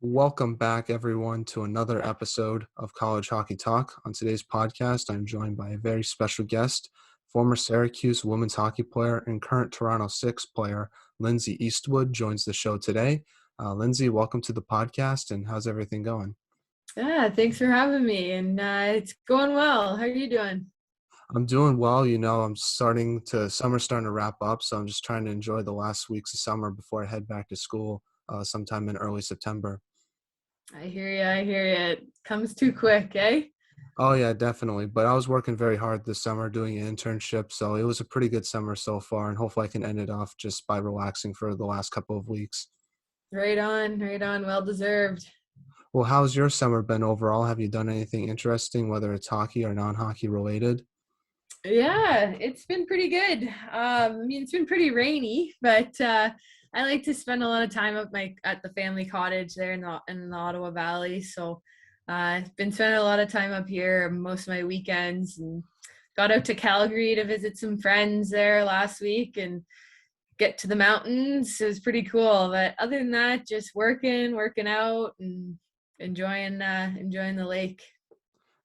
Welcome back, everyone, to another episode of College Hockey Talk. On today's podcast, I'm joined by a very special guest, former Syracuse women's hockey player and current Toronto Six player, Lindsay Eastwood, joins the show today. Lindsay, welcome to the podcast, and how's everything going? Yeah, thanks for having me. And it's going well. How are you doing? I'm doing well. Summer's starting to wrap up, so I'm just trying to enjoy the last weeks of summer before I head back to school sometime in early September. I hear you. I hear you. It comes too quick, eh? Oh yeah, definitely. But I was working very hard this summer doing an internship, so it was a pretty good summer so far, and hopefully I can end it off just by relaxing for the last couple of weeks. Right on, right on. Well deserved. Well, how's your summer been overall? Have you done anything interesting, whether it's hockey or non-hockey related? Yeah, it's been pretty good. It's been pretty rainy, but I like to spend a lot of time at the family cottage there in the Ottawa Valley. So I've been spending a lot of time up here most of my weekends, and got out to Calgary to visit some friends there last week and get to the mountains. It was pretty cool. But other than that, just working out, and enjoying the lake.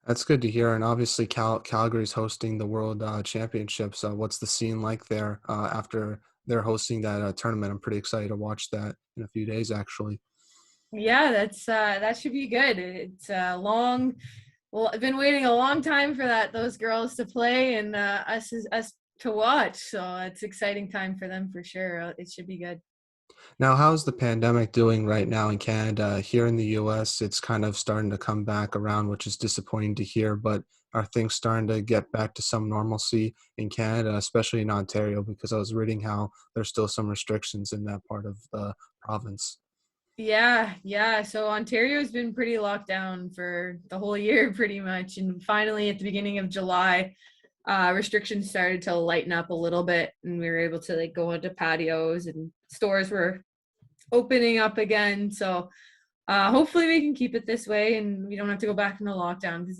That's good to hear. And obviously, Calgary's hosting the World Championships. What's the scene like there after they're hosting that tournament? I'm pretty excited to watch that in a few days, actually. Yeah, that should be good. It's long. Well, I've been waiting a long time for those girls to play, and us to watch. So it's exciting time for them for sure. It should be good. Now, how's the pandemic doing right now in Canada? Here in the US, it's kind of starting to come back around, which is disappointing to hear, but are things starting to get back to some normalcy in Canada, especially in Ontario? Because I was reading how there's still some restrictions in that part of the province. Yeah. So Ontario's been pretty locked down for the whole year, pretty much, and finally at the beginning of July, restrictions started to lighten up a little bit, and we were able to go into patios, and stores were opening up again. So hopefully we can keep it this way, and we don't have to go back into lockdown, because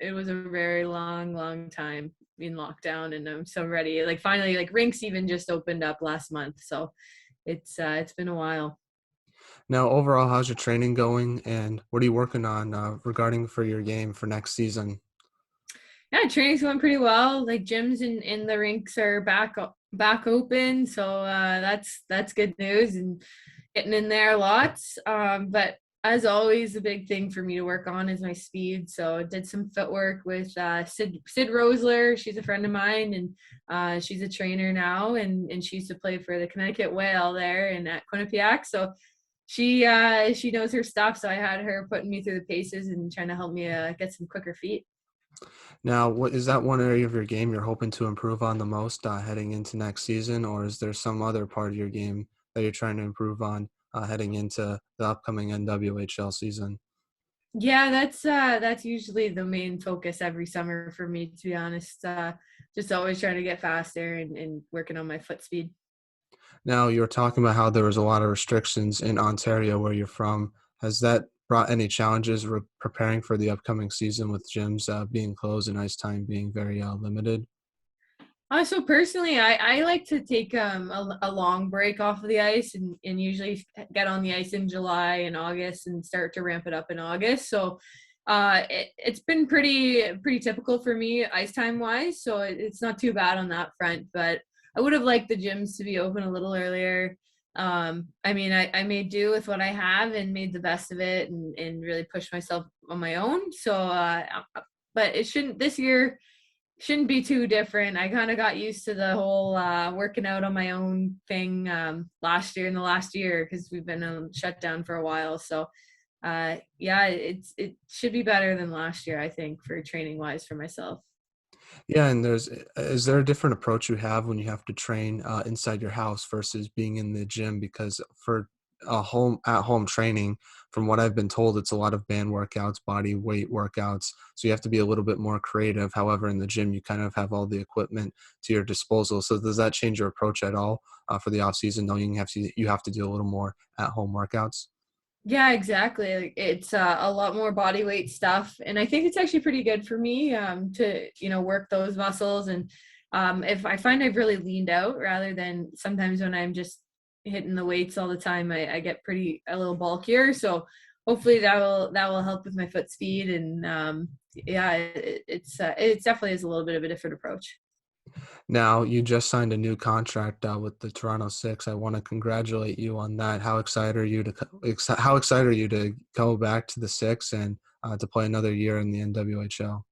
it was a very long time in lockdown, and I'm so ready. Finally, rinks even just opened up last month, so it's been a while. Now, overall, how's your training going, and what are you working on regarding for your game for next season? Yeah, training's going pretty well. Gyms in the rinks are back open, so that's good news, and getting in there lots. But as always, the big thing for me to work on is my speed. So I did some footwork with Sid Rosler. She's a friend of mine, and she's a trainer now, and she used to play for the Connecticut Whale there and at Quinnipiac. So she knows her stuff. So I had her putting me through the paces and trying to help me get some quicker feet. Now, what is that one area of your game you're hoping to improve on the most heading into next season, or is there some other part of your game that you're trying to improve on heading into the upcoming NWHL season? Yeah, that's usually the main focus every summer for me, to be honest. Just always trying to get faster, and working on my foot speed. Now, you were talking about how there was a lot of restrictions in Ontario where you're from. Has that brought any challenges preparing for the upcoming season with gyms being closed and ice time being very limited? So personally, I like to take a long break off of the ice, and usually get on the ice in July and August and start to ramp it up in August. So it's been pretty typical for me ice time wise. So it's not too bad on that front, but I would have liked the gyms to be open a little earlier. I made do with what I have and made the best of it, and really pushed myself on my own. So, but this year shouldn't be too different. I kind of got used to the whole working out on my own thing in the last year, because we've been shut down for a while. So yeah, it should be better than last year, I think, for training wise for myself. Yeah, and is there a different approach you have when you have to train inside your house versus being in the gym? Because for a home at home training, from what I've been told, it's a lot of band workouts, body weight workouts. So you have to be a little bit more creative. However, in the gym, you kind of have all the equipment to your disposal. So does that change your approach at all for the off season, knowing you have to do a little more at home workouts? Yeah, exactly. It's a lot more body weight stuff, and I think it's actually pretty good for me to work those muscles. And if I find I've really leaned out, rather than sometimes when I'm just hitting the weights all the time, I get a little bulkier. So hopefully that will help with my foot speed. And yeah, it's definitely is a little bit of a different approach. Now, you just signed a new contract with the Toronto Six. I want to congratulate you on that. How excited are you how excited are you to go back to the Six and to play another year in the NWHL?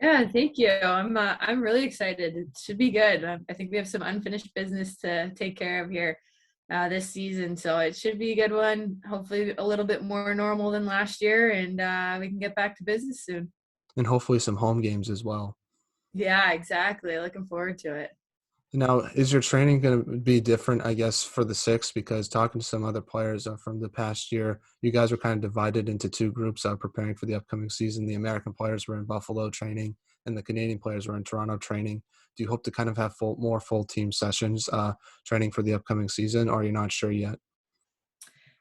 Yeah, thank you. I'm really excited. It should be good. I think we have some unfinished business to take care of here this season, so it should be a good one. Hopefully, a little bit more normal than last year, and we can get back to business soon. And hopefully some home games as well. Yeah, exactly. Looking forward to it. Now, is your training going to be different, I guess, for the Six? Because talking to some other players from the past year, you guys were kind of divided into two groups preparing for the upcoming season. The American players were in Buffalo training, and the Canadian players were in Toronto training. Do you hope to kind of have more full team sessions training for the upcoming season, or are you not sure yet?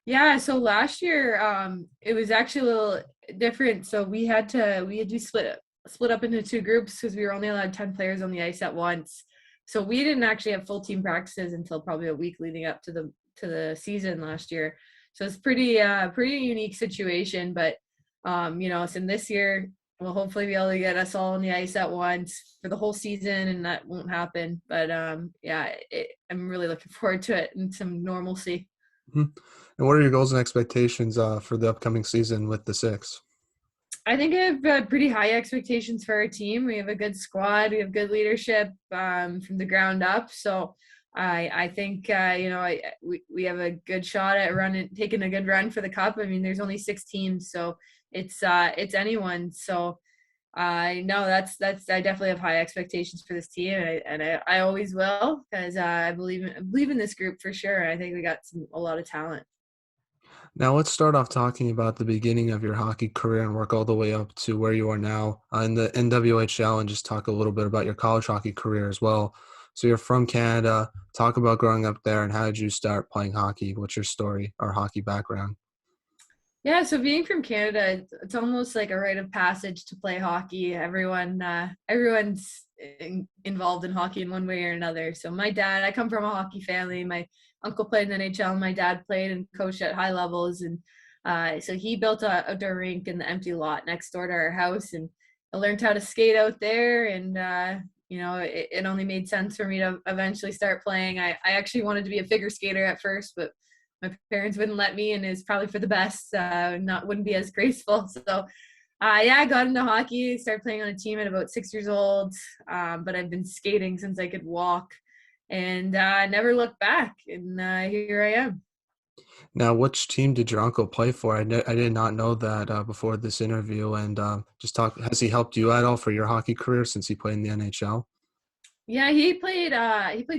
Yeah, so last year it was actually a little different. So we had to split up into two groups because we were only allowed 10 players on the ice at once. So we didn't actually have full team practices until probably a week leading up to the season last year. So it's pretty unique situation, but so this year we'll hopefully be able to get us all on the ice at once for the whole season, and that won't happen. But yeah, I'm really looking forward to it and some normalcy. Mhm. And what are your goals and expectations for the upcoming season with the Six? I think I have pretty high expectations for our team. We have a good squad. We have good leadership from the ground up. So I think we have a good shot at taking a good run for the cup. I mean, there's only 6 teams, so it's anyone. So I know that's I definitely have high expectations for this team, and I always will, because I believe in this group for sure. I think we got a lot of talent. Now, let's start off talking about the beginning of your hockey career and work all the way up to where you are now in the NWHL, and just talk a little bit about your college hockey career as well. So, you're from Canada. Talk about growing up there and how did you start playing hockey? What's your story or hockey background? Yeah, so being from Canada, it's almost like a rite of passage to play hockey. Everyone's involved in hockey in one way or another. So I come from a hockey family. My uncle played in the NHL. My dad played and coached at high levels, and so he built a outdoor rink in the empty lot next door to our house, and I learned how to skate out there. And it only made sense for me to eventually start playing. I actually wanted to be a figure skater at first, but my parents wouldn't let me, and it's probably for the best. Not wouldn't be as graceful. So, yeah, I got into hockey. Started playing on a team at about 6 years old. But I've been skating since I could walk, and never looked back. And here I am. Now, which team did your uncle play for? I did not know that before this interview. And just talk, has he helped you at all for your hockey career since he played in the NHL? Yeah, he played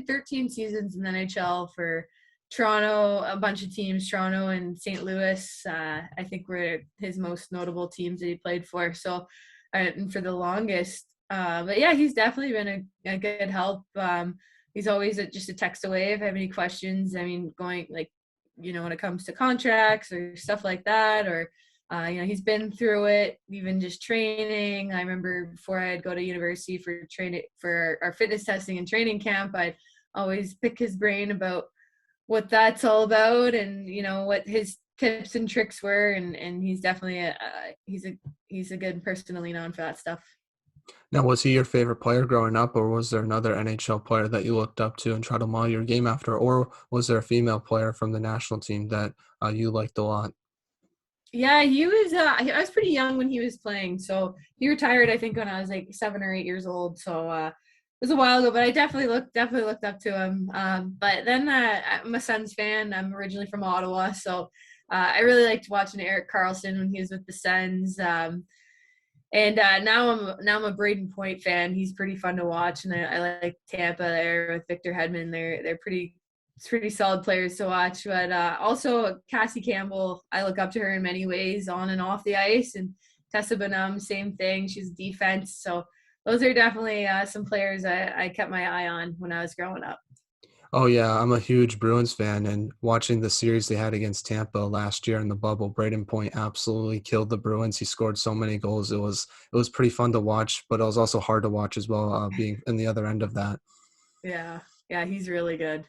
13 seasons in the NHL for Toronto, a bunch of teams, Toronto and St. Louis. I think were his most notable teams that he played for. So, and for the longest. But yeah, he's definitely been a good help. He's always just a text away if I have any questions. I mean, going like, when it comes to contracts or stuff like that, or he's been through it, even just training. I remember before I'd go to university for training for our fitness testing and training camp, I'd always pick his brain about what that's all about, and what his tips and tricks were. And he's definitely he's a good person to lean on for that stuff. Now, was he your favorite player growing up, or was there another NHL player that you looked up to and tried to model your game after, or was there a female player from the national team that you liked a lot? Yeah, he was. I was pretty young when he was playing, so he retired, I think, when I was like 7 or 8 years old. So it was a while ago, but I definitely looked up to him. But then I'm a Sens fan. I'm originally from Ottawa, so I really liked watching Eric Carlson when he was with the Sens. And now I'm a Braden Point fan. He's pretty fun to watch, and I like Tampa there with Victor Hedman. They're pretty solid players to watch. But also Cassie Campbell, I look up to her in many ways on and off the ice. And Tessa Bonham, same thing. She's defense. So those are definitely some players I kept my eye on when I was growing up. Oh yeah, I'm a huge Bruins fan, and watching the series they had against Tampa last year in the bubble, Braden Point absolutely killed the Bruins. He scored so many goals. It was pretty fun to watch, but it was also hard to watch as well, being in the other end of that. Yeah, yeah, he's really good.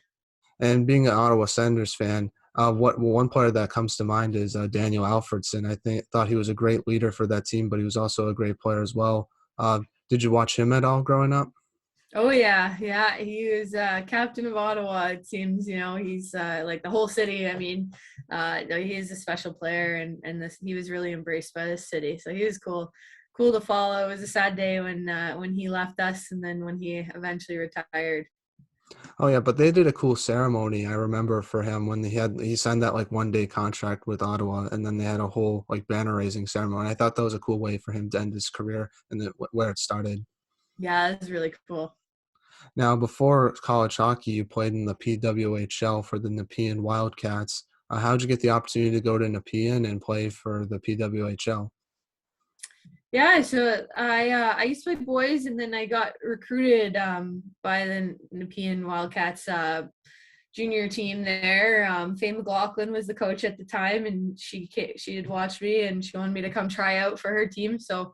And being an Ottawa Senators fan, what one player that comes to mind is Daniel Alfredson. Thought he was a great leader for that team, but he was also a great player as well. Did you watch him at all growing up? Oh yeah, yeah. He was captain of Ottawa. It seems, he's like the whole city. I mean, no, he is a special player, and he was really embraced by this city. So he was cool to follow. It was a sad day when he left us, and then when he eventually retired. Oh yeah, but they did a cool ceremony. I remember for him when he signed that like 1 day contract with Ottawa, and then they had a whole like banner raising ceremony. I thought that was a cool way for him to end his career and where it started. Yeah, it was really cool. Now, before college hockey, you played in the PWHL for the Nepean Wildcats. How did you get the opportunity to go to Nepean and play for the PWHL? Yeah, so I used to play boys, and then I got recruited by the Nepean Wildcats junior team there. Faye McLaughlin was the coach at the time, and she had watched me, and she wanted me to come try out for her team. So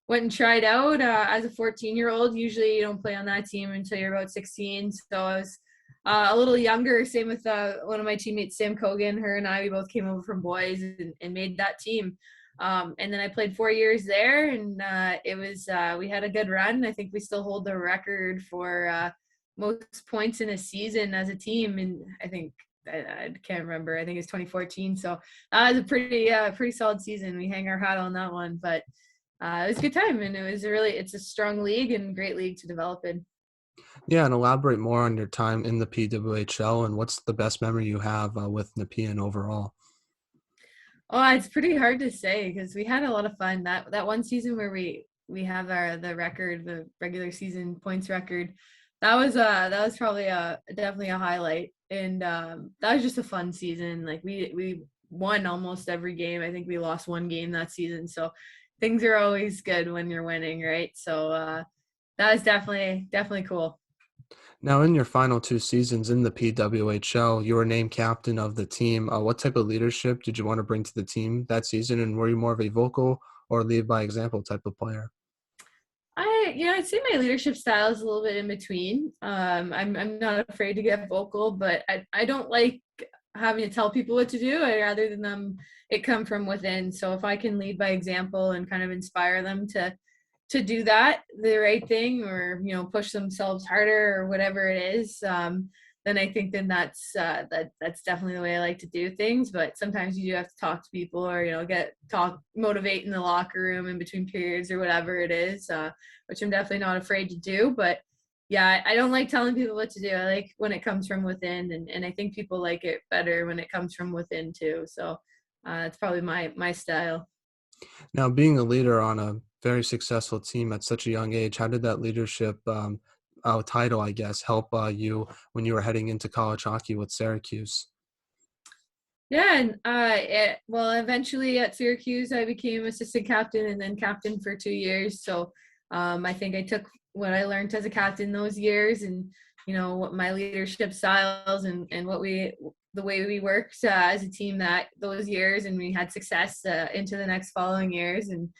went and tried out as a 14-year-old. Usually you don't play on that team until you're about 16. So I was a little younger. Same with one of my teammates, Sam Cogan. Her and I, we both came over from boys and made that team. And then I played 4 years there, and it was we had a good run. I think we still hold the record for most points in a season as a team, and I think I can't remember. I think it's 2014. So that was a pretty solid season. We hang our hat on that one, but it was a good time, and it's a strong league and great league to develop in. Yeah, and elaborate more on your time in the PWHL and what's the best memory you have with Nepean overall. Oh, it's pretty hard to say because we had a lot of fun. That one season where we have the record, the regular season points record. That was probably definitely a highlight, and that was just a fun season. Like we won almost every game. I think we lost one game that season. So things are always good when you're winning, right? So that was definitely cool. Now, in your final 2 seasons in the PWHL, you were named captain of the team. What type of leadership did you want to bring to the team that season, and were you more of a vocal or lead by example type of player? I'd say my leadership style is a little bit in between. I'm not afraid to get vocal, but I don't like having to tell people what to do. I rather than them it come from within. So if I can lead by example and kind of inspire them to do that the right thing, or push themselves harder or whatever it is, then I think then that's definitely the way I like to do things. But sometimes you do have to talk to people, or motivate in the locker room in between periods or whatever it is, which I'm definitely not afraid to do. But yeah, I don't like telling people what to do. I like when it comes from within, and I think people like it better when it comes from within too. So it's probably my style. Now, being a leader on a very successful team at such a young age, how did that leadership title, I guess, help you when you were heading into college hockey with Syracuse? Yeah, and well, eventually at Syracuse, I became assistant captain and then captain for 2 years. So I think I took what I learned as a captain those years, and what my leadership styles and the way we worked as a team that those years, and we had success into the next following years. And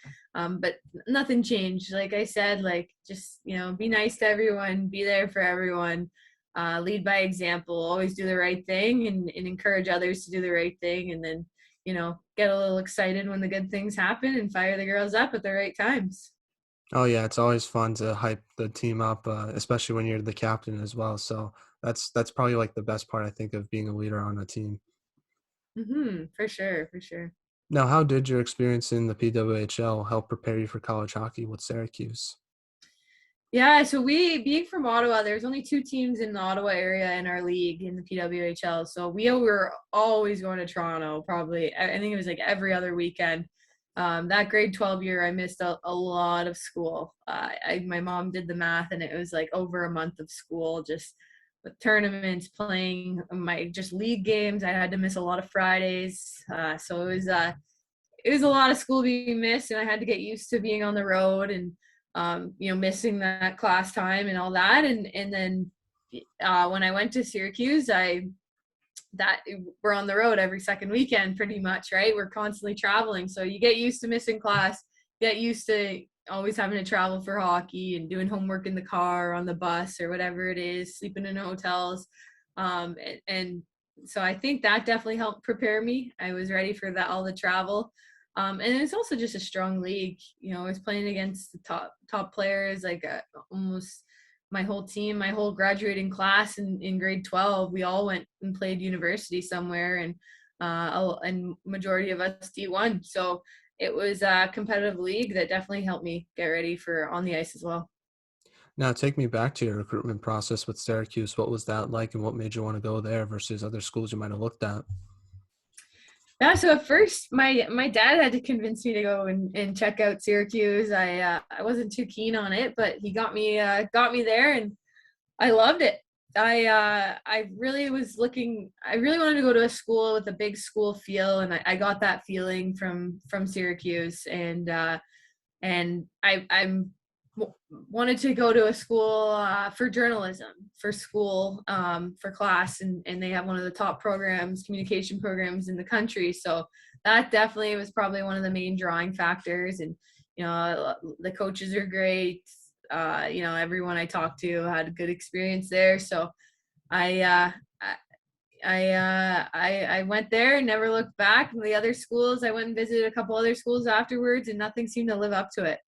but nothing changed. Like I said, like just be nice to everyone, be there for everyone, lead by example, always do the right thing, and encourage others to do the right thing, and then get a little excited when the good things happen and fire the girls up at the right times. Oh yeah, it's always fun to hype the team up, especially when you're the captain as well. So that's probably like the best part I think of being a leader on a team. For sure, for sure. Now, how did your experience in the PWHL help prepare you for college hockey with Syracuse? Yeah, so we being from Ottawa, there's only two teams in the Ottawa area in our league in the PWHL. So we were always going to Toronto, probably. I think it was like every other weekend. That grade 12 year, I missed a lot of school. My mom did the math, and it was like over a month of school, just with tournaments, playing my just league games. I had to miss a lot of Fridays. So it was a lot of school being missed, and I had to get used to being on the road and missing that class time and all that. And then when I went to Syracuse, that we're on the road every second weekend pretty much, right? We're constantly traveling. So you get used to missing class, get used to always having to travel for hockey and doing homework in the car or on the bus or whatever it is, sleeping in hotels. And so I think that definitely helped prepare me. I was ready for that, all the travel. And it's also just a strong league. I was playing against the top players, like almost my whole team, my whole graduating class in grade 12. We all went and played university somewhere, and majority of us D1. So it was a competitive league that definitely helped me get ready for on the ice as well. Now, take me back to your recruitment process with Syracuse. What was that like, and what made you want to go there versus other schools you might have looked at? Yeah, so at first my dad had to convince me to go and check out Syracuse. I wasn't too keen on it, but he got me there, and I loved it. I really was looking. I really wanted to go to a school with a big school feel, and I got that feeling from Syracuse. And I'm wanted to go to a school for journalism, for school, for class, and they have one of the top programs, communication programs in the country. So that definitely was probably one of the main drawing factors. And the coaches are great. Everyone I talked to had a good experience there. So I uh, I went there and never looked back. And the other schools, I went and visited a couple other schools afterwards, and nothing seemed to live up to it.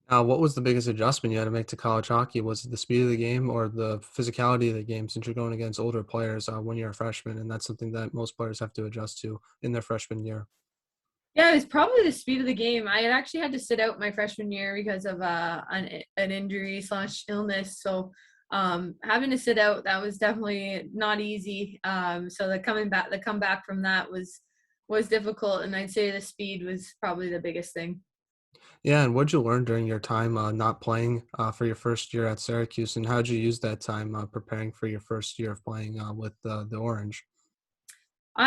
What was the biggest adjustment you had to make to college hockey? Was it the speed of the game or the physicality of the game since you're going against older players when you're a freshman? And that's something that most players have to adjust to in their freshman year. Yeah, it was probably the speed of the game. I had actually had to sit out my freshman year because of an injury / illness. So having to sit out, that was definitely not easy. So the comeback from that was difficult, and I'd say the speed was probably the biggest thing. Yeah, and what'd you learn during your time not playing for your first year at Syracuse, and how'd you use that time preparing for your first year of playing with the Orange?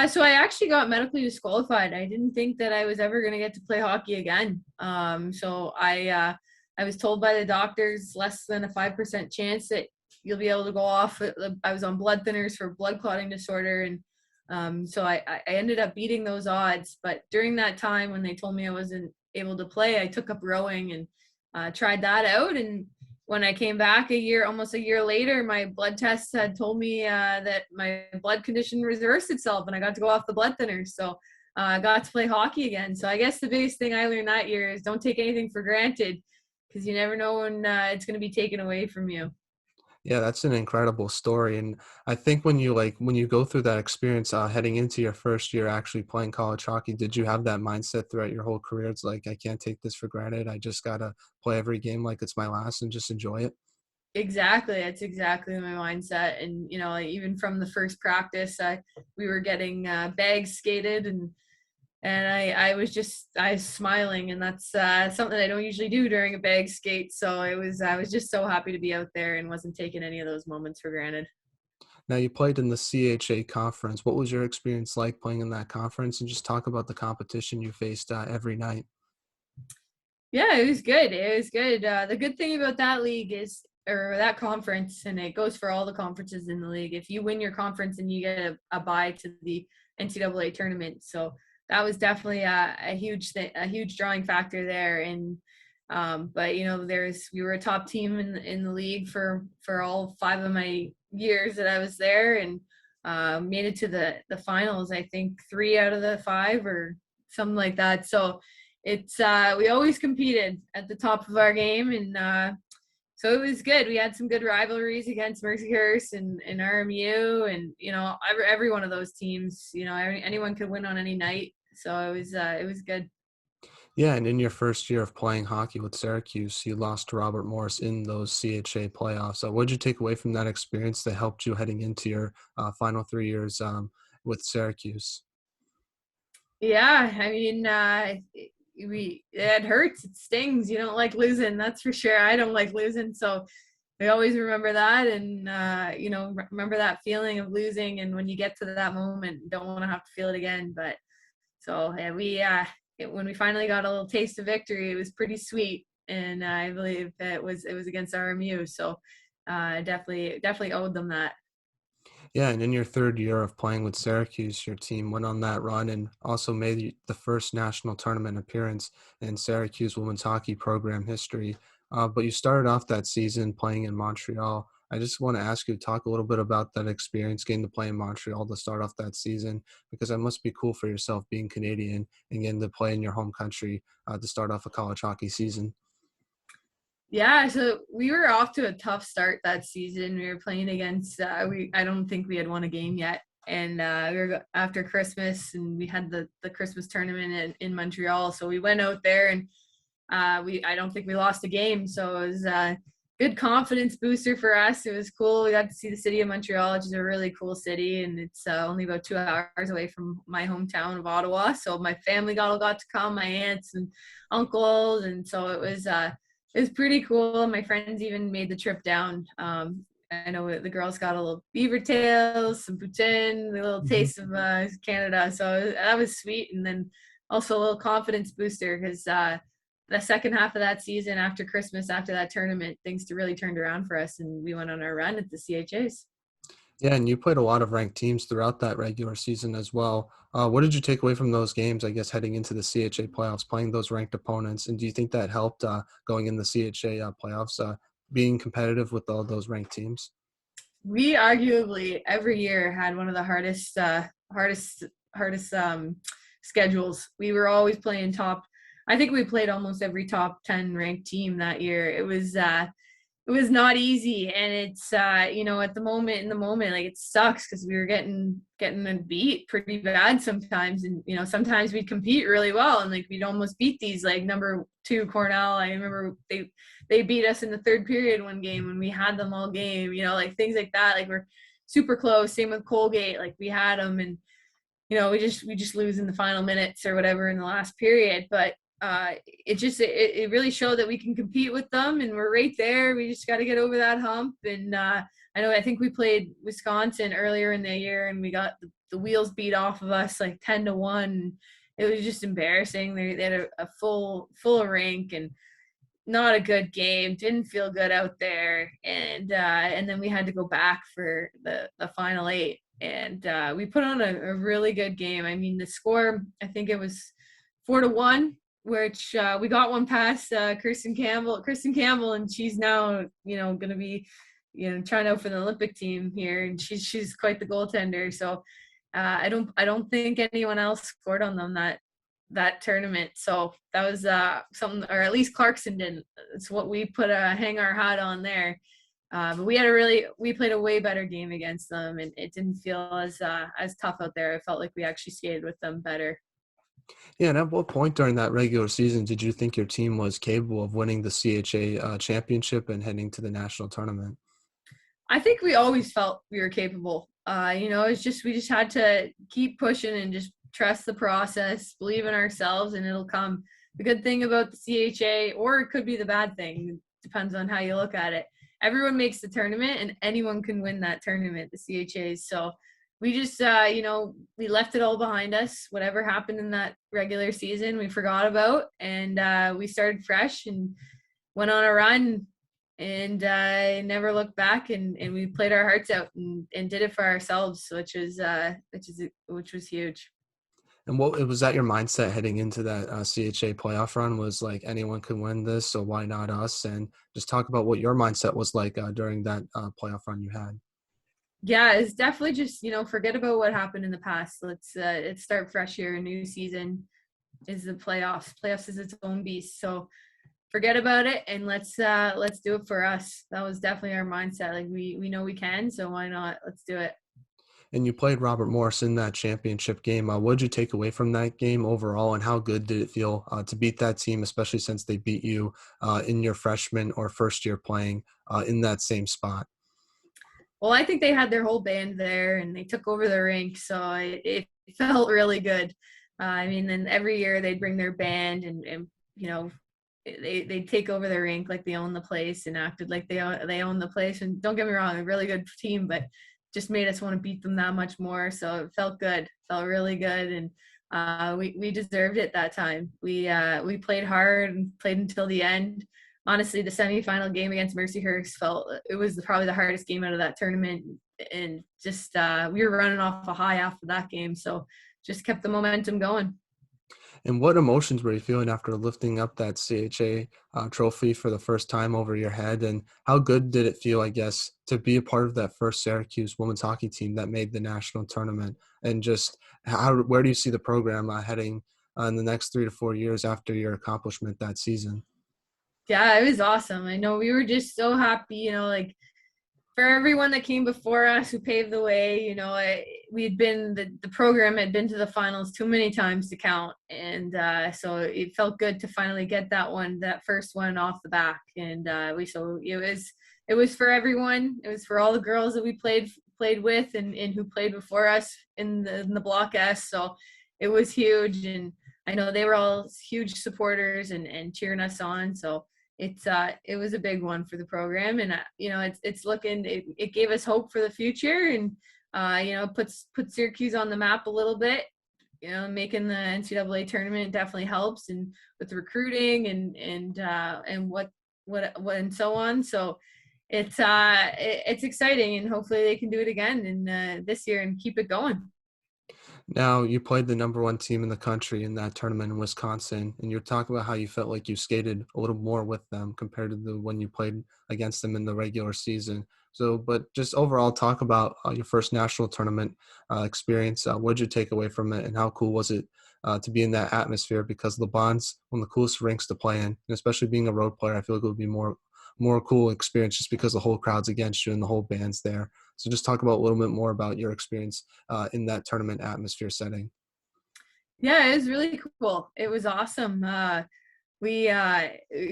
So I actually got medically disqualified. I didn't think that I was ever going to get to play hockey again. So I was told by the doctors less than a 5% chance that you'll be able to go off. I was on blood thinners for blood clotting disorder, and so I ended up beating those odds. But during that time when they told me I wasn't able to play, I took up rowing and tried that out. And when I came back almost a year later, my blood tests had told me that my blood condition reversed itself, and I got to go off the blood thinners. So I got to play hockey again. So I guess the biggest thing I learned that year is don't take anything for granted, because you never know when it's going to be taken away from you. Yeah, that's an incredible story, and I think when you go through that experience heading into your first year actually playing college hockey, did you have that mindset throughout your whole career? It's like I can't take this for granted. I just gotta play every game like it's my last and just enjoy it. Exactly. That's exactly my mindset. And, like, even from the first practice, we were getting bags skated, and I was smiling, and that's something I don't usually do during a bag skate. So I was just so happy to be out there and wasn't taking any of those moments for granted. Now you played in the CHA conference. What was your experience like playing in that conference? And just talk about the competition you faced every night. Yeah, it was good. It was good. The good thing about that league is, or that conference, and it goes for all the conferences in the league, if you win your conference and you get a bye to the NCAA tournament. So that was definitely a huge thing, a huge drawing factor there. And but we were a top team in the league for all 5 of my years that I was there, and made it to the finals. I think 3 out of the 5 or something like that. So it's we always competed at the top of our game, and so it was good. We had some good rivalries against Mercyhurst and RMU, and every one of those teams. Anyone could win on any night, so it was good. Yeah, and in your first year of playing hockey with Syracuse, you lost to Robert Morris in those CHA playoffs. So what did you take away from that experience that helped you heading into your final 3 years with Syracuse? Yeah, I mean, it hurts, it stings. You don't like losing, that's for sure. I don't like losing, so I always remember that, and remember that feeling of losing, and when you get to that moment, you don't want to have to feel it again. But so yeah, when we finally got a little taste of victory, it was pretty sweet, and I believe it was against RMU, so definitely owed them that. Yeah, and in your third year of playing with Syracuse, your team went on that run and also made the first national tournament appearance in Syracuse women's hockey program history. But you started off that season playing in Montreal. I just want to ask you to talk a little bit about that experience getting to play in Montreal to start off that season, because that must be cool for yourself being Canadian and getting to play in your home country to start off a college hockey season. Yeah, so we were off to a tough start that season. We were playing against I don't think we had won a game yet, and we were after Christmas, and we had the Christmas tournament in Montreal. So we went out there, and we I don't think we lost a game. So it was a good confidence booster for us. It was cool. We got to see the city of Montreal, which is a really cool city, and it's only about 2 hours away from my hometown of Ottawa. So my family got to come, my aunts and uncles, and so it was pretty cool. My friends even made the trip down. I know the girls got a little beaver tails, some poutine, a little Mhm. taste of Canada. So that was sweet. And then also a little confidence booster because the second half of that season after Christmas, after that tournament, things really turned around for us and we went on our run at the CHAs. Yeah, and you played a lot of ranked teams throughout that regular season as well. What did you take away from those games, I guess, heading into the CHA playoffs, playing those ranked opponents? And do you think that helped going in the CHA playoffs, being competitive with all those ranked teams? We arguably every year had one of the hardest schedules. We were always playing top. I think we played almost every top 10 ranked team that year. It was not easy, and it's at the moment in the moment like it sucks because we were getting beat pretty bad sometimes, and sometimes we'd compete really well and like we'd almost beat these like number 2 Cornell. I remember they beat us in the third period one game when we had them all game, like things like that, like we're super close. Same with Colgate, like we had them, and we just lose in the final minutes or whatever in the last period. But it really showed that we can compete with them, and we're right there. We just got to get over that hump. And I think we played Wisconsin earlier in the year, and we got the wheels beat off of us like 10-1. It was just embarrassing. They had a full rink and not a good game. Didn't feel good out there, and then we had to go back for the final 8, and we put on a really good game. I mean, the score, I think it was 4-1, which we got one past Kristen Campbell, and she's now going to be trying out for the Olympic team here, and she's quite the goaltender. So I don't think anyone else scored on them that tournament. So that was something, or at least Clarkson didn't. It's what we put hang our hat on there. But we played a way better game against them, and it didn't feel as tough out there. I felt like we actually skated with them better. Yeah, and at what point during that regular season did you think your team was capable of winning the CHA championship and heading to the national tournament? I think we always felt we were capable. It's just we just had to keep pushing and just trust the process, believe in ourselves, and it'll come. The good thing about the CHA, or it could be the bad thing, depends on how you look at it. Everyone makes the tournament, and anyone can win that tournament, the CHAs. So we just, we left it all behind us. Whatever happened in that regular season, we forgot about, and we started fresh and went on a run, and never looked back, and we played our hearts out and did it for ourselves, which was huge. And what was that your mindset heading into that CHA playoff run? Was like anyone could win this, so why not us? And just talk about what your mindset was like during that playoff run you had. Yeah, it's definitely just forget about what happened in the past. Let's start fresh here. A new season is the playoffs. Playoffs is its own beast. So forget about it and let's do it for us. That was definitely our mindset. Like we know we can, so why not? Let's do it. And you played Robert Morris in that championship game. What did you take away from that game overall, and how good did it feel to beat that team, especially since they beat you in your freshman or first year playing in that same spot? Well, I think they had their whole band there and they took over the rink, so it felt really good. I mean, then every year they'd bring their band and they take over the rink like they own the place and acted like they own the place. And don't get me wrong, a really good team, but just made us want to beat them that much more. So it felt good, felt really good, and we deserved it that time. We played hard and played until the end. Honestly, the semifinal game against Mercyhurst felt it was probably the hardest game out of that tournament, and just we were running off a high after that game, so just kept the momentum going. And what emotions were you feeling after lifting up that CHA trophy for the first time over your head? And how good did it feel, I guess, to be a part of that first Syracuse women's hockey team that made the national tournament? And just where do you see the program heading in the next 3 to 4 years after your accomplishment that season? Yeah, it was awesome. I know we were just so happy, like for everyone that came before us who paved the way. We had been the program had been to the finals too many times to count, and so it felt good to finally get that first one off the back. And it was for everyone. It was for all the girls that we played with and who played before us in the Block S. So it was huge, and I know they were all huge supporters and cheering us on. So it was a big one for the program, and it gave us hope for the future, and put Syracuse on the map a little bit. Making the NCAA tournament definitely helps, and with recruiting and what and so on. So it's exciting, and hopefully they can do it again in this year and keep it going. Now, you played the number one team in the country in that tournament in Wisconsin, and you're talking about how you felt like you skated a little more with them compared to when you played against them in the regular season. So, but just overall, talk about your first national tournament experience. What did you take away from it, and how cool was it to be in that atmosphere? Because LeBron's one of the coolest rinks to play in, and especially being a road player, I feel like it would be more cool experience just because the whole crowd's against you and the whole band's there. So just talk about a little bit more about your experience in that tournament atmosphere setting. Yeah, it was really cool. It was awesome. We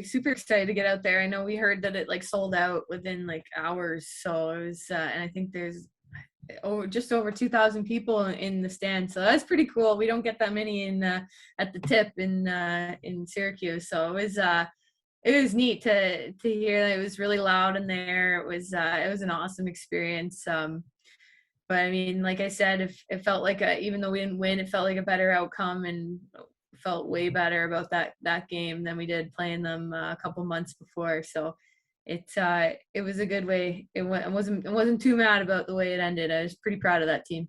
super excited to get out there. I know we heard that it like sold out within like hours. So it was, and I think there's just over 2,000 people in the stand. So that's pretty cool. We don't get that many at the tip in Syracuse. So it was neat to hear that it was really loud in there. It was an awesome experience. But I mean, like I said, if it felt like even though we didn't win, it felt like a better outcome, and felt way better about that game than we did playing them a couple months before. So it was a good way. I wasn't too mad about the way it ended. I was pretty proud of that team.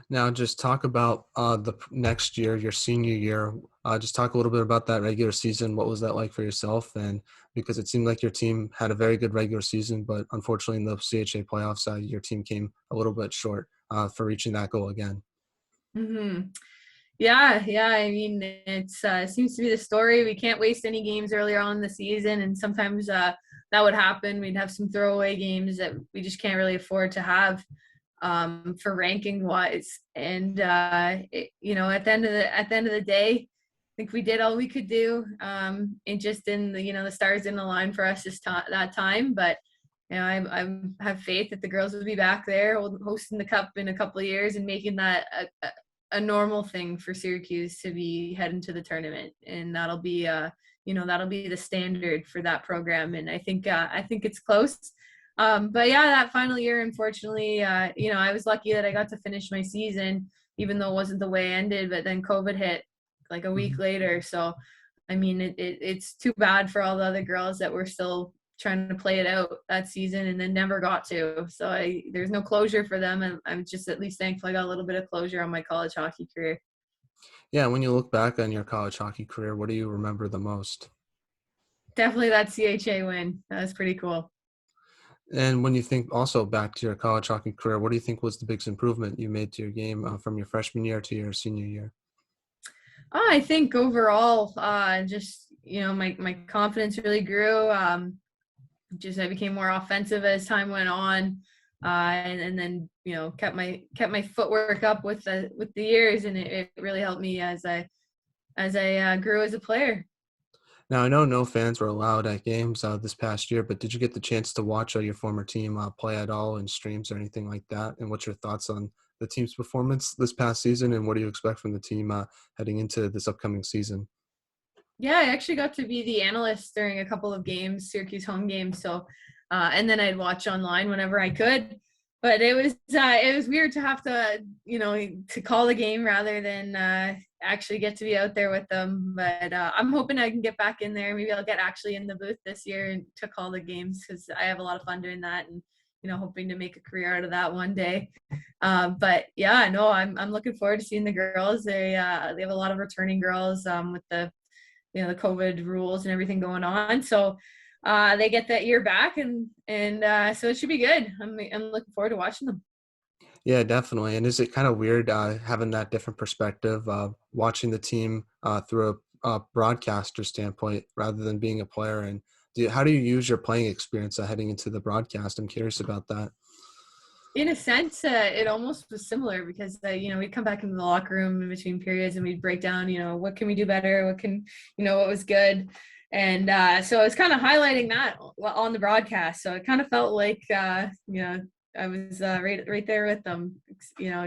Now, just talk about the next year, your senior year. Just talk a little bit about that regular season. What was that like for yourself? And because it seemed like your team had a very good regular season, but unfortunately in the CHA playoffs, your team came a little bit short for reaching that goal again. hmm Yeah, yeah. I mean, it seems to be the story. We can't waste any games earlier on in the season, and sometimes that would happen. We'd have some throwaway games that we just can't really afford to have for ranking wise. And at the end of the day, I think we did all we could do. And just in the stars didn't align for us that time, but. I have faith that the girls will be back there hosting the cup in a couple of years and making that a normal thing for Syracuse to be heading to the tournament, and that'll be the standard for that program. And I think it's close. But yeah, that final year, unfortunately, I was lucky that I got to finish my season, even though it wasn't the way it ended. But then COVID hit like a week Mhm. later, so I mean, it's too bad for all the other girls that were still trying to play it out that season and then never got to. So there's no closure for them, and I'm just at least thankful I got a little bit of closure on my college hockey career. Yeah, when you look back on your college hockey career, what do you remember the most? Definitely that CHA win. That was pretty cool. And when you think also back to your college hockey career, what do you think was the biggest improvement you made to your game from your freshman year to your senior year? I think overall, just my confidence really grew. Just I became more offensive as time went on, and then kept my footwork up with the years, and it really helped me as I grew as a player. Now, I know no fans were allowed at games this past year, but did you get the chance to watch your former team play at all in streams or anything like that? And what's your thoughts on the team's performance this past season, and what do you expect from the team heading into this upcoming season? Yeah, I actually got to be the analyst during a couple of games, Syracuse home games. So, and then I'd watch online whenever I could. But it was weird to have to call the game rather than actually get to be out there with them. But I'm hoping I can get back in there. Maybe I'll get actually in the booth this year and to call the games because I have a lot of fun doing that. And hoping to make a career out of that one day. But yeah, no, I'm looking forward to seeing the girls. They have a lot of returning girls with the the COVID rules and everything going on. So they get that year back, and so it should be good. I'm looking forward to watching them. Yeah, definitely. And is it kind of weird having that different perspective, watching the team through a broadcaster standpoint rather than being a player? And how do you use your playing experience heading into the broadcast? I'm curious about that. In a sense, it almost was similar because we'd come back into the locker room in between periods and we'd break down, what can we do better, what was good, and so I was kind of highlighting that on the broadcast. So it kind of felt like I was right there with them,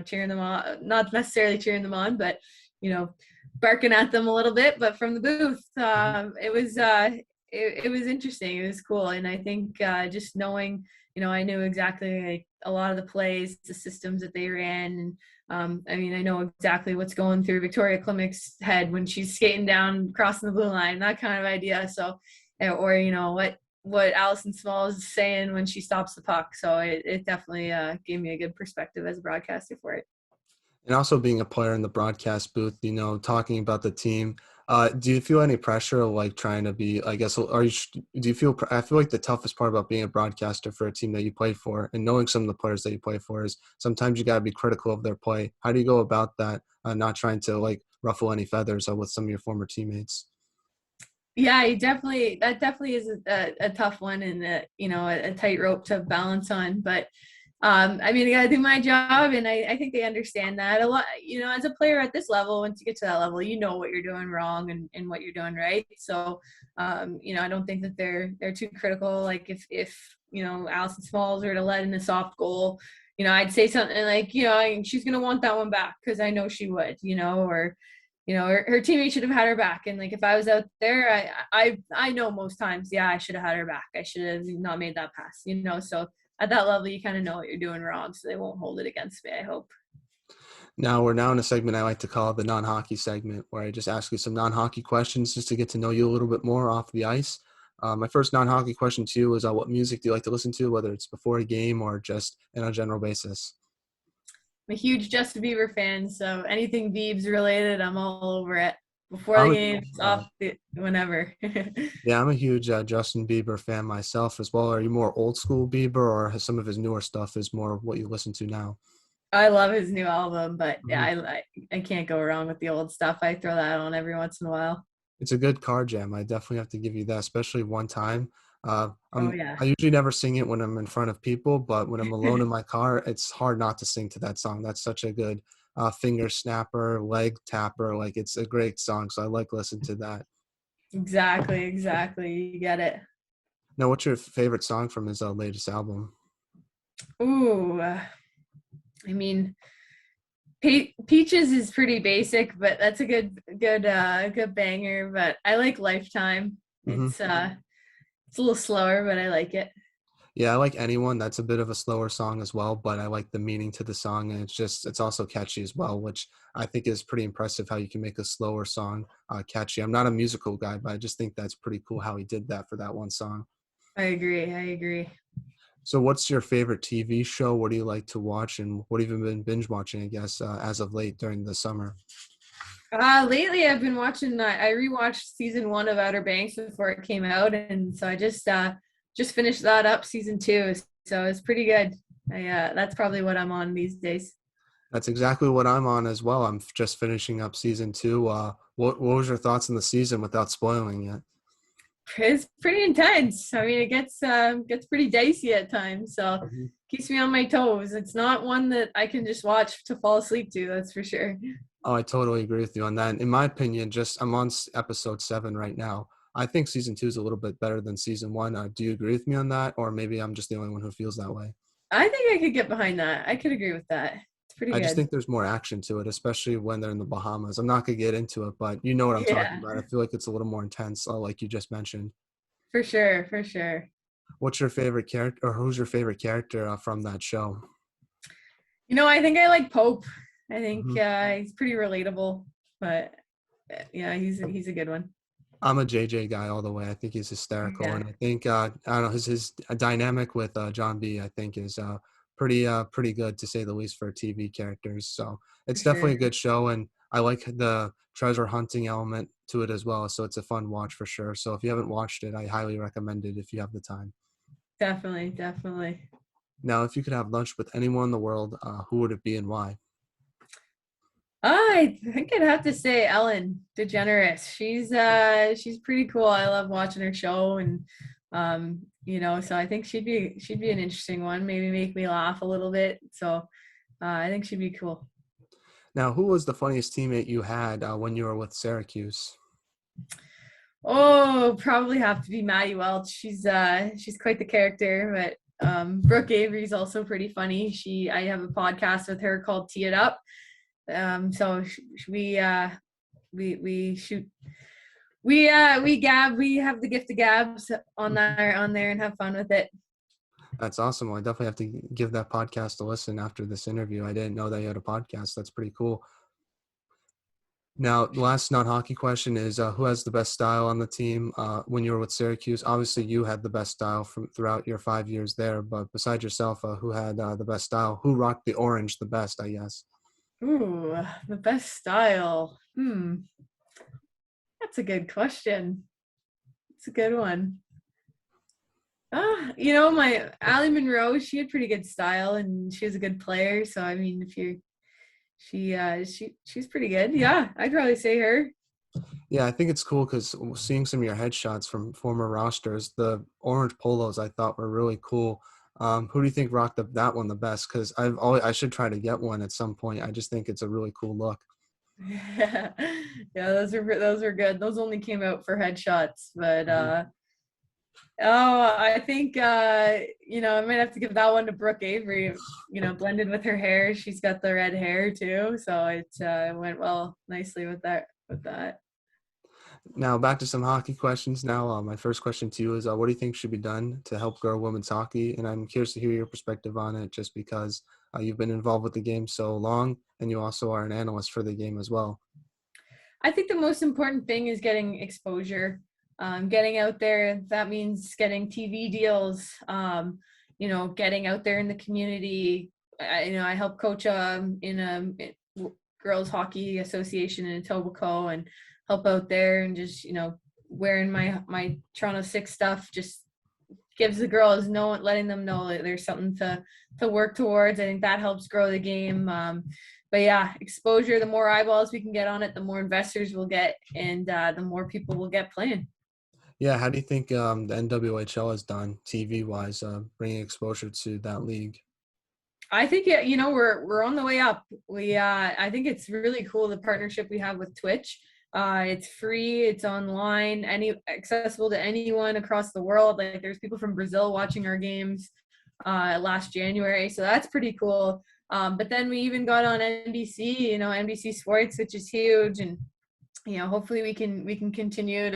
cheering them on, not necessarily cheering them on, but barking at them a little bit, but from the booth. It was interesting. It was cool, and I think just knowing. I knew exactly like a lot of the plays, the systems that they ran. And I know exactly what's going through Victoria Klimik's head when she's skating down, crossing the blue line, that kind of idea. So, or what Allison Smalls is saying when she stops the puck. So it definitely gave me a good perspective as a broadcaster for it. And also being a player in the broadcast booth, talking about the team, do you feel any pressure of like trying to be, I guess, do you feel, I feel like the toughest part about being a broadcaster for a team that you play for and knowing some of the players that you play for is sometimes you got to be critical of their play. How do you go about that? Not trying to like ruffle any feathers with some of your former teammates. Yeah, that definitely is a tough one and a tightrope to balance on. But I gotta do my job, and I think they understand that a lot. As a player at this level, once you get to that level, you know what you're doing wrong and what you're doing right. So I don't think that they're too critical. Like if Allison Smalls were to let in a soft goal, I'd say something like, she's gonna want that one back because I know she would, or her teammate should have had her back. And like if I was out there, I know most times, yeah, I should have had her back. I should have not made that pass, So at that level, you kind of know what you're doing wrong, so they won't hold it against me, I hope. Now we're now in a segment I like to call the non-hockey segment, where I just ask you some non-hockey questions just to get to know you a little bit more off the ice. My first non-hockey question to you is, what music do you like to listen to, whether it's before a game or just on a general basis? I'm a huge Justin Bieber fan, so anything Biebs related, I'm all over it. Before the I'm a game, huge, whenever. yeah, I'm a huge Justin Bieber fan myself as well. Are you more old school Bieber, or has some of his newer stuff is more what you listen to now? I love his new album, but yeah, Mhm. I can't go wrong with the old stuff. I throw that on every once in a while. It's a good car jam. I definitely have to give you that, especially one time. Oh yeah. I usually never sing it when I'm in front of people, but when I'm alone in my car, it's hard not to sing to that song. That's such a good finger snapper, leg tapper. Like it's a great song, so I like listening to that. Exactly. You get it. Now, what's your favorite song from his latest album? Ooh, I mean, Peaches is pretty basic, but that's a good banger. But I like Lifetime. Hmm. It's a little slower, but I like it. Yeah, I like Anyone. That's a bit of a slower song as well, but I like the meaning to the song, and it's also catchy as well, which I think is pretty impressive how you can make a slower song catchy. I'm not a musical guy, but I just think that's pretty cool how he did that for that one song. I agree. So, what's your favorite TV show? What do you like to watch, and what have you been binge watching? I guess as of late during the summer. Lately I've been watching. I rewatched season 1 of Outer Banks before it came out, and so I just finished that up, season 2. So it's pretty good. That's probably what I'm on these days. That's exactly what I'm on as well. I'm just finishing up season 2. What was your thoughts on the season without spoiling it? It's pretty intense. It gets pretty dicey at times, so Mhm. keeps me on my toes. It's not one that I can just watch to fall asleep to, that's for sure. Oh, I totally agree with you on that. In my opinion, I'm on episode 7 right now. I think season 2 is a little bit better than season 1. Do you agree with me on that, or maybe I'm just the only one who feels that way? I think I could get behind that. I could agree with that. It's pretty I just good. think there's more action to it, especially when they're in the Bahamas. I'm not gonna get into it, but you know what I'm talking Yeah, about. I feel like it's a little more intense, like you just mentioned. for sure, for sure. What's your favorite character, or who's your favorite character from that show? I think I like Pope. I think Mhm. he's pretty relatable, but yeah, he's a good one. I'm a JJ guy all the way. I think he's hysterical, Yeah, and I think I don't know his dynamic with John B. I think is pretty good to say the least for TV characters. So for it's definitely sure. a good show, and I like the treasure hunting element to it as well. So it's a fun watch for sure. So if you haven't watched it, I highly recommend it if you have the time. Definitely, definitely. Now, if you could have lunch with anyone in the world, who would it be and why? I think I'd have to say Ellen DeGeneres. She's pretty cool. I love watching her show, and so I think she'd be an interesting one. Maybe make me laugh a little bit. So I think she'd be cool. Now, who was the funniest teammate you had when you were with Syracuse? Oh, probably have to be Maddie Welch. She's quite the character, but Brooke Avery's also pretty funny. I have a podcast with her called Tee It Up. So we shoot we gab, we have the gift of gabs on there and have fun with it. That's awesome. Well, I definitely have to give that podcast a listen after this interview. I didn't know that you had a podcast. That's pretty cool. Now, the last non-hockey question is who has the best style on the team when you were with Syracuse? Obviously, you had the best style from throughout your 5 years there, but besides yourself, who had the best style? Who rocked the orange the best, I guess? Ooh, the best style. That's a good question. It's a good one. My Allie Monroe, she had pretty good style and she was a good player. So I mean, if you she's pretty good. Yeah, I'd probably say her. Yeah, I think it's cool because seeing some of your headshots from former rosters, the orange polos I thought were really cool. Who do you think rocked that one the best? Because I should try to get one at some point. I just think it's a really cool look. Yeah, yeah, those are good. Those only came out for headshots, but Mhm. I think I might have to give that one to Brooke Avery. Blended with her hair, she's got the red hair too, so it went well nicely with that. Now back to some hockey questions. Now, my first question to you is, what do you think should be done to help grow women's hockey? And I'm curious to hear your perspective on it, just because you've been involved with the game so long, and you also are an analyst for the game as well. I think the most important thing is getting exposure, getting out there. That means getting TV deals, getting out there in the community. I help coach in a girls hockey association in Etobicoke and help out there and just, wearing my Toronto Six stuff just gives the girls letting them know that there's something to work towards. I think that helps grow the game. But yeah, exposure, the more eyeballs we can get on it, the more investors we'll get, and the more people will get playing. Yeah, how do you think the NWHL has done TV wise, bringing exposure to that league? I think we're on the way up. I think it's really cool the partnership we have with Twitch. It's free, it's online, accessible to anyone across the world. Like there's people from Brazil watching our games last January, so that's pretty cool. But then we even got on NBC, NBC Sports, which is huge, and hopefully we can continue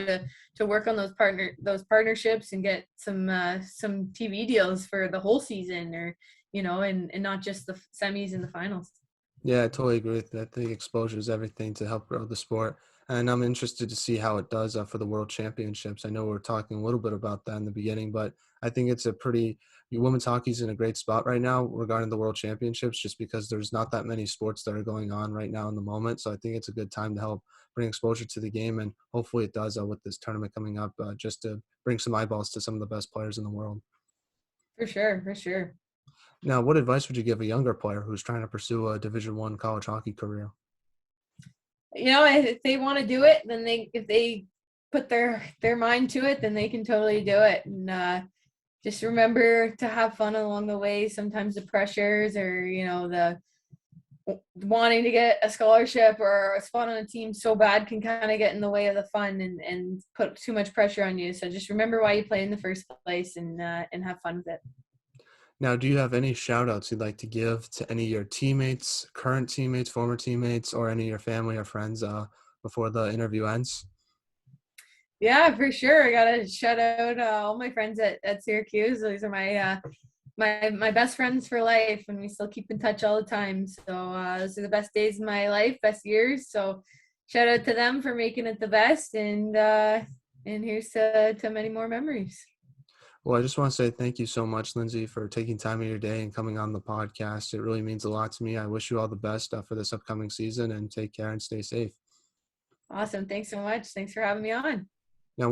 to work on those partnerships and get some TV deals for the whole season, or and not just the semis and the finals. Yeah, I totally agree with that. I think exposure is everything to help grow the sport. And I'm interested to see how it does for the World Championships. I know we were talking a little bit about that in the beginning, but I think it's women's hockey's in a great spot right now regarding the World Championships, just because there's not that many sports that are going on right now in the moment. So I think it's a good time to help bring exposure to the game. And hopefully it does with this tournament coming up, just to bring some eyeballs to some of the best players in the world. For sure, for sure. Now, what advice would you give a younger player who's trying to pursue a Division I college hockey career? If they want to do it, then if they put their mind to it, then they can totally do it. And just remember to have fun along the way. Sometimes the pressures, or the wanting to get a scholarship or a spot on a team so bad, can kind of get in the way of the fun and put too much pressure on you. So just remember why you play in the first place, and have fun with it. Now, do you have any shout outs you'd like to give to any of your teammates, current teammates, former teammates, or any of your family or friends before the interview ends? Yeah, for sure. I gotta shout out all my friends at Syracuse. These are my best friends for life, and we still keep in touch all the time. So those are the best days of my life, best years. So shout out to them for making it the best, and here's to many more memories. Well, I just want to say thank you so much, Lindsay, for taking time of your day and coming on the podcast. It really means a lot to me. I wish you all the best for this upcoming season, and take care and stay safe. Awesome. Thanks so much. Thanks for having me on.